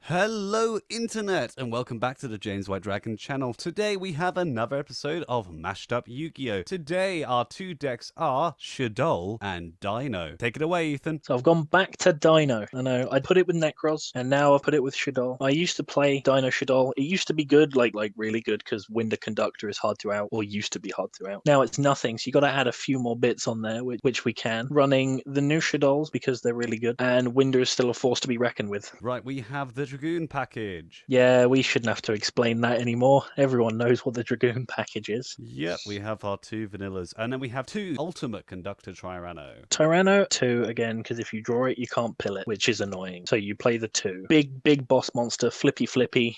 Hello Internet and welcome back to the James White Dragon channel. Today we have another episode of Mashed Up Yu-Gi-Oh! Today our two decks are Shaddoll and Dino. Take it away, Ethan. So I've gone back to Dino. I know I put it with Necros, and now I've put it with Shaddoll. I used to play Dino Shadoll. It used to be good, like really good, because Winder Conductor is hard to out, or used to be hard to out. Now it's nothing, so you got to add a few more bits on there, which we can. Running the new Shadolls because they're really good, and Winder is still a force to be reckoned with. Right, we have the Dragoon package. Yeah, we shouldn't have to explain that anymore. Everyone knows what the Dragoon package is. Yep, we have our two vanillas, and then we have two Ultimate Conductor Tyranno. Tyranno, 2 again, because if you draw it, you can't pill it, which is annoying. So you play the 2. Big boss monster, flippy,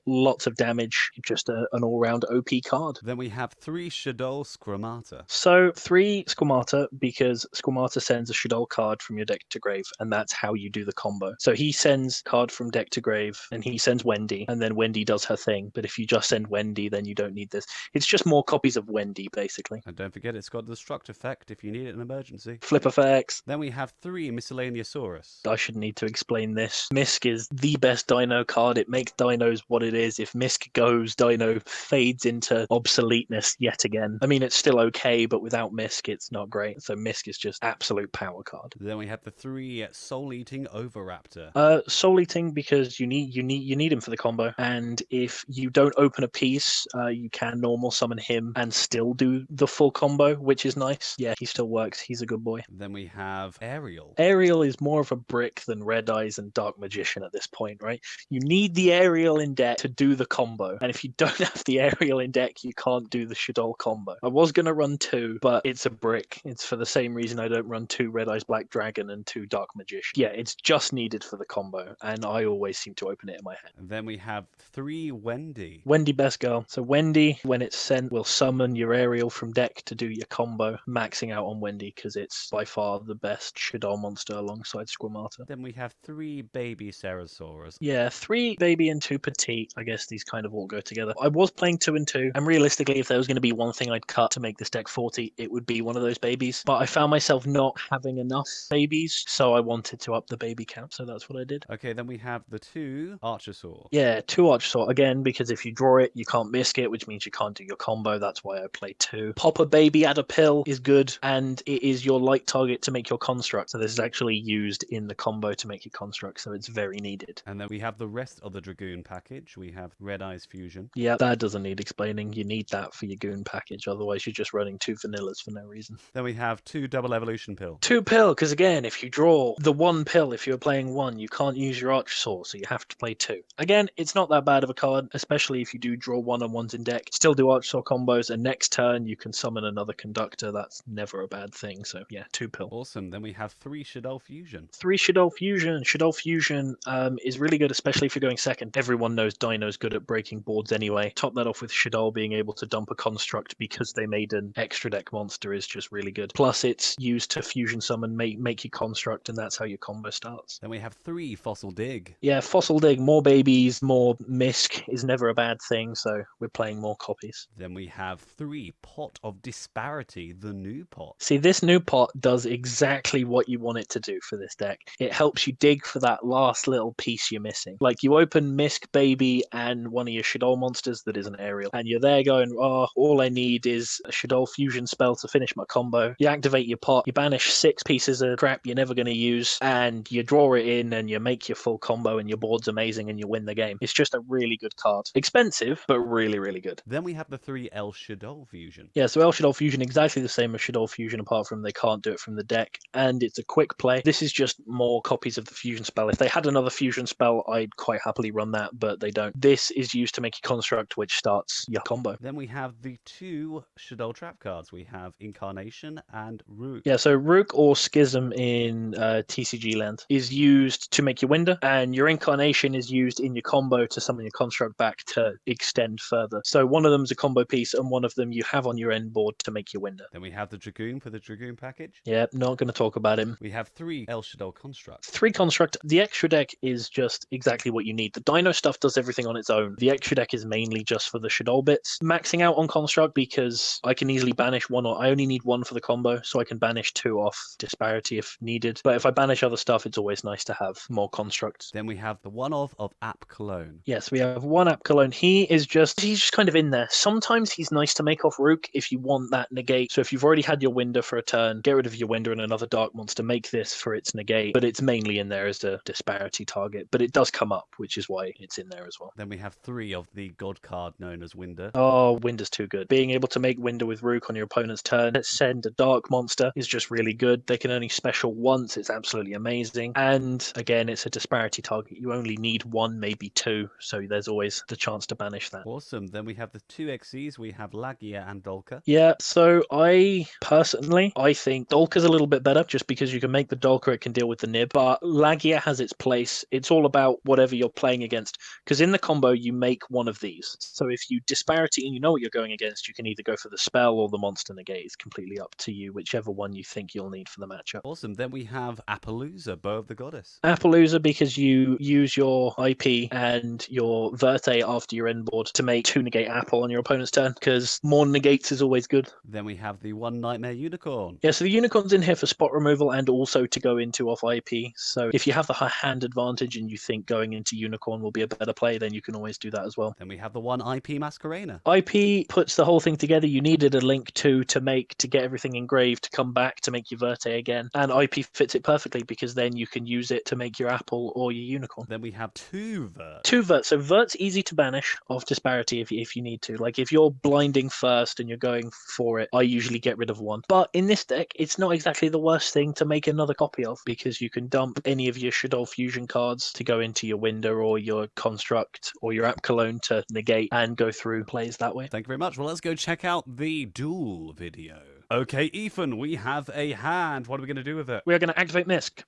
lots of damage, just an all-round OP card. Then we have three Shaddoll Squamata. So 3 Squamata, because Squamata sends a Shaddoll card from your deck to grave, and that's how you do the combo. So he sends card from deck to grave, and he sends Wendy, and then Wendy does her thing. But if you just send Wendy, then you don't need this. It's just more copies of Wendy, basically. And don't forget it's got the Destruct effect if you need it in an emergency. Flip effects. Then we have three Miscellaneousaurus. I should need to explain this. Misk is the best Dino card. It makes Dinos what it is. If Misk goes, Dino fades into obsoleteness yet again. I mean, it's still okay, but without Misk, it's not great. So Misk is just absolute power card. Then we have the three Soul-Eating Oviraptor. Soul Eating because you need him for the combo. And if you don't open a piece, you can normal summon him and still do the full combo, which is nice. Yeah, he still works. He's a good boy. Then we have Ariel. Ariel is more of a brick than Red Eyes and Dark Magician at this point, right? You need the Ariel in deck to do the combo. And if you don't have the Ariel in deck, you can't do the Shaddoll combo. I was going to run 2, but it's a brick. It's for the same reason I don't run 2 Red Eyes Black Dragon and 2 Dark Magician. Yeah, it's just needed for the combo. And I always seem to open it in my hand. And then we have three Wendy. Wendy best girl. So Wendy, when it's sent, will summon your Ariel from deck to do your combo, maxing out on Wendy because it's by far the best Shaddoll monster alongside Squamata. Then we have three baby Ceratosaurus. Yeah, 3 baby and 2 petite. I guess these kind of all go together. I was playing 2 and 2, and realistically, if there was going to be one thing I'd cut to make this deck 40, it would be one of those babies. But I found myself not having enough babies, so I wanted to up the baby count, so that's what I did. Okay, then we have the two Archosaur. Yeah, 2 Archosaur, again, because if you draw it, you can't miss it, which means you can't do your combo. That's why I play 2. Pop a baby, add a pill is good, and it is your light target to make your construct. So this is actually used in the combo to make your construct, so it's very needed. And then we have the rest of the Dragoon package. We have Red Eyes Fusion. Yeah, that doesn't need explaining. You need that for your goon package, otherwise you're just running 2 vanillas for no reason. Then we have two Double Evolution Pill. 2 pill, because again, if you draw the 1 pill, if you're playing 1, you can't use your Archosaur, so you have to play 2. Again, it's not that bad of a card, especially if you do draw 1-on-1s in deck. Still do Archosaur combos, and next turn you can summon another Conductor. That's never a bad thing, so yeah, 2 pill. Awesome. Then we have three Shaddoll Fusion. 3 Shaddoll Fusion. Shaddoll Fusion is really good, especially if you're going second. Everyone knows Dino's good at breaking boards anyway. Top that off with Shaddoll being able to dump a construct because they made an extra deck monster is just really good. Plus, it's used to fusion summon, make your construct, and that's how your combo starts. Then we have three Fossil Dig. Yeah, Fossil Dig, more babies, more Misk is never a bad thing, so we're playing more copies. Then we have three Pot of Disparity, the new pot. See, this new pot does exactly what you want it to do for this deck. It helps you dig for that last little piece you're missing. Like, you open Misk Baby and one of your Shaddoll monsters that is an Ariel, and you're there going, oh, all I need is a Shaddoll Fusion spell to finish my combo. You activate your pot, you banish 6 pieces of crap you're never going to use, and you draw it in and you make your full combo, and your board's amazing and you win the game. It's just a really good card. Expensive, but really good. Then we have the three El Shaddoll Fusion. Yeah, so El Shaddoll Fusion, exactly the same as Shaddoll Fusion, apart from they can't do it from the deck, and it's a quick play. This is just more copies of the fusion spell. If they had another fusion spell, I'd quite happily run that, but they don't. This is used to make a construct, which starts your combo. Then we have the two Shaddoll trap cards. We have Incarnation and Rook. Yeah, so Rook or Schism in TCG land is used to make your Winder, and your Incarnation is used in your combo to summon your construct back to extend further. So one of them's a combo piece, and one of them you have on your end board to make your Winder. Then we have the Dragoon for the Dragoon package. Yeah, not going to talk about him. We have three El Shaddoll constructs. 3 construct. The extra deck is just exactly what you need. The Dino stuff does everything on its own. The extra deck is mainly just for the Shaddoll bits. Maxing out on construct because I can easily banish 1, or I only need 1 for the combo, so I can banish 2 off Disparity if needed. But if I banish other stuff, it's always nice to have more constructs. Then we have have the one of App Cologne. Yes, we have one App Cologne. He's just kind of in there. Sometimes he's nice to make off Rook if you want that negate. So if you've already had your Winder for a turn, get rid of your Winder and another Dark Monster, make this for its negate. But it's mainly in there as a disparity target. But it does come up, which is why it's in there as well. Then we have 3 of the God card known as Winder. Oh, Winder's too good. Being able to make Winder with Rook on your opponent's turn, send a Dark Monster is just really good. They can only special once. It's absolutely amazing. And again, it's a disparity target. You only need 1, maybe 2. So there's always the chance to banish that. Awesome. Then we have the 2 XEs. We have Lagia and Dolka. Yeah, so I think Dolka's a little bit better just because you can make the Dolka, it can deal with the nib. But Lagia has its place. It's all about whatever you're playing against. Because in the combo, you make one of these. So if you disparity and you know what you're going against, you can either go for the spell or the monster negate. It's completely up to you, whichever one you think you'll need for the matchup. Awesome. Then we have Appaloosa, Bow of the Goddess. Appaloosa, because you use your IP and your Verte after your end board to make 2 negate Apple on your opponent's turn, because more negates is always good. Then we have the 1 Nightmare Unicorn. Yeah, so the Unicorn's in here for spot removal and also to go into off IP. So if you have the high hand advantage and you think going into Unicorn will be a better play, then you can always do that as well. Then we have the 1 IP Masquerena. IP puts the whole thing together. You needed a link to get everything engraved, to come back to make your Verte again. And IP fits it perfectly because then you can use it to make your Apple or your Unicorn. Then we have 2 Vert. 2 Vert. So Vert's easy to banish off disparity if you need to. Like if you're blinding first and you're going for it, I usually get rid of 1. But in this deck, it's not exactly the worst thing to make another copy of because you can dump any of your Shaddoll fusion cards to go into your Winder or your Construct or your App Cologne to negate and go through plays that way. Thank you very much. Well, let's go check out the duel video. Okay, Ethan, we have a hand. What are we going to do with it? We're going to activate Misk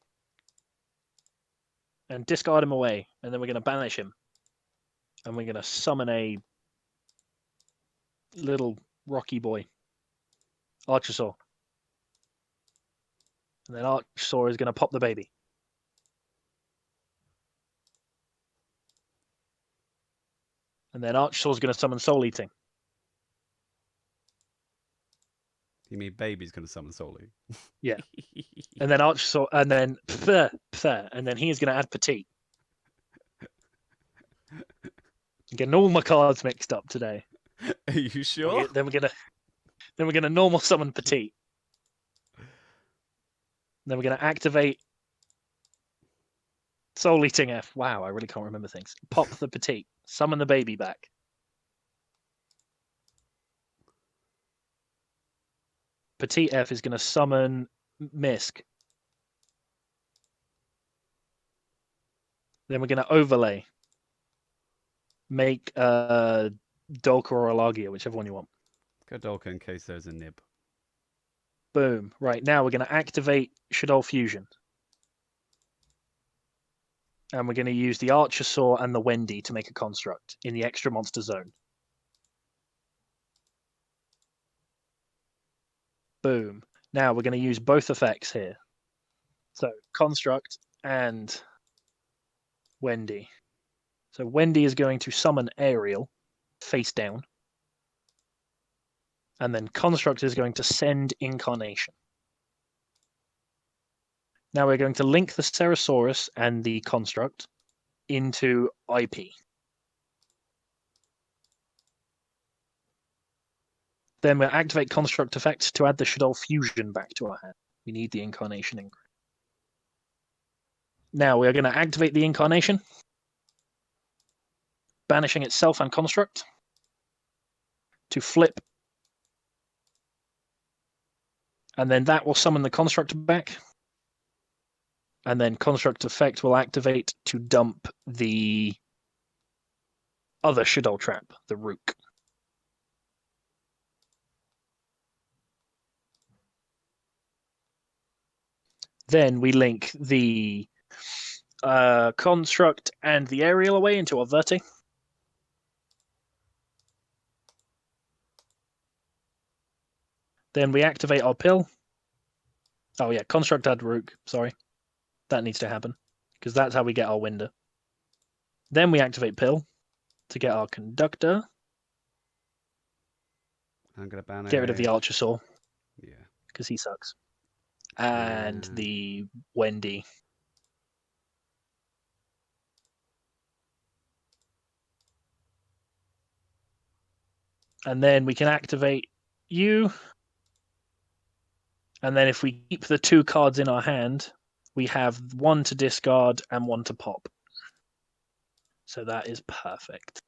and discard him away, and then we're going to banish him. And we're going to summon a little rocky boy, Archosaur. And then Archosaur is going to pop the baby. And then Archosaur is going to summon Soul Eating. You mean baby's going to summon Soli? Yeah. And then Archosaur, and then and then he is going to add Petite. I'm getting all my cards mixed up today. Are you sure? Then we're gonna normal summon Petite. Then we're gonna activate Soul Eating F. Wow, I really can't remember things. Pop the Petite. Summon the baby back. Petite F is gonna summon Misk. Then we're gonna overlay. Make Dolka or Alagia, whichever one you want. Go Dolka in case there's a nib. Boom. Right, now we're going to activate Shaddoll Fusion. And we're going to use the Archosaur and the Wendy to make a construct in the extra monster zone. Boom. Now we're going to use both effects here. So construct and Wendy. So Wendy is going to summon Ariel face down. And then Construct is going to send Incarnation. Now we're going to link the Cerosaurus and the Construct into IP. Then we'll activate Construct effects to add the Shaddoll Fusion back to our hand. We need the Incarnation in. Now we are going to activate the Incarnation, banishing itself and Construct to flip. And then that will summon the Construct back. And then Construct effect will activate to dump the other Shaddoll trap, the Rook. Then we link the Construct and the Ariel away into our Verte. Then we activate our Pill. Oh yeah, Construct add Rook, sorry. That needs to happen, because that's how we get our Winder. Then we activate Pill to get our Conductor. I'm going to ban Get rid of the Archosaur. Yeah. Because he sucks. And the Wendy. And then we can activate you. And then if we keep the 2 cards in our hand, we have 1 to discard and 1 to pop. So that is perfect.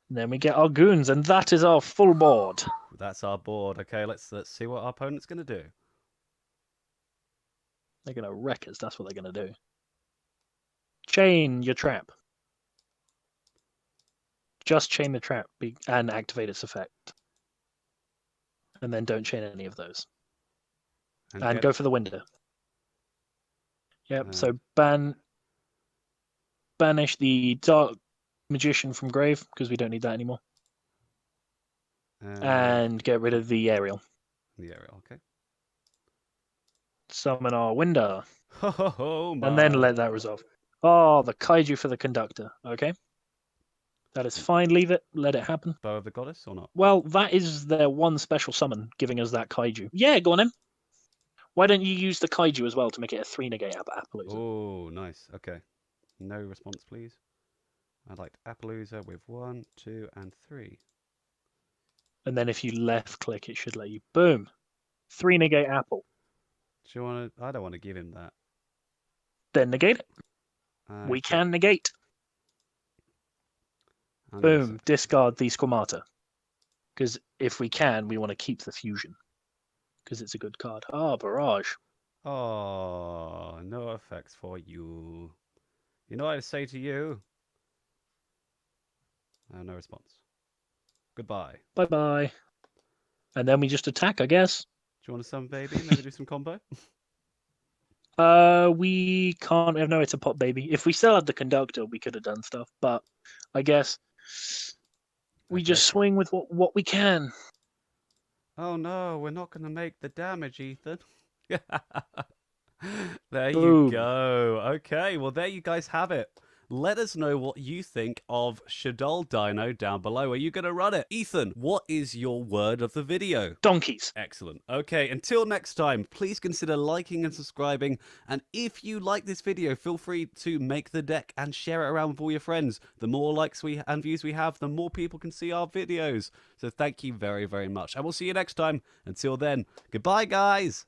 And then we get our goons, and that is our full board. That's our board. Okay, let's see what our opponent's going to do. They're going to wreck us. That's what they're going to do. Chain your trap. Just chain the trap and activate its effect. And then don't chain any of those. And go for the window. Yep, so banish the Dark Magician from grave, because we don't need that anymore. And get rid of the aerial. The aerial, okay. Summon our window. Oh, my. And then let that resolve. Oh, the kaiju for the conductor. Okay. That is fine. Leave it. Let it happen. Bow of the Goddess or not? Well, that is their one special summon, giving us that kaiju. Yeah, go on in. Why don't you use the kaiju as well to make it a 3 negate Appaloosa? Oh, nice. Okay. No response, please. I'd like Appaloosa with 1, 2, and 3. And then if you left click, it should let you. Boom. 3 negate Apple. Do you want to? I don't want to give him that. Then negate it. We can negate. Boom. Discard the Squamata. Because if we can, we want to keep the fusion. Because it's a good card. Ah, Barrage. Oh, no effects for you. You know what I'd say to you? No response. Goodbye. Bye-bye. And then we just attack, I guess. Do you want to summon baby? Maybe do some combo? We can't. No, it's a pop baby. If we still had the conductor, we could have done stuff. But I guess we just swing with what we can. Oh no, we're not going to make the damage, Ethan. There Boom. you go. Okay, well there you guys have it. Let us know what you think of Shaddoll Dino down below. Are you going to run it? Ethan, what is your word of the video? Donkeys. Excellent. Okay, until next time, please consider liking and subscribing. And if you like this video, feel free to make the deck and share it around with all your friends. The more likes and views we have, the more people can see our videos. So thank you very, very much. And we'll see you next time. Until then, goodbye, guys.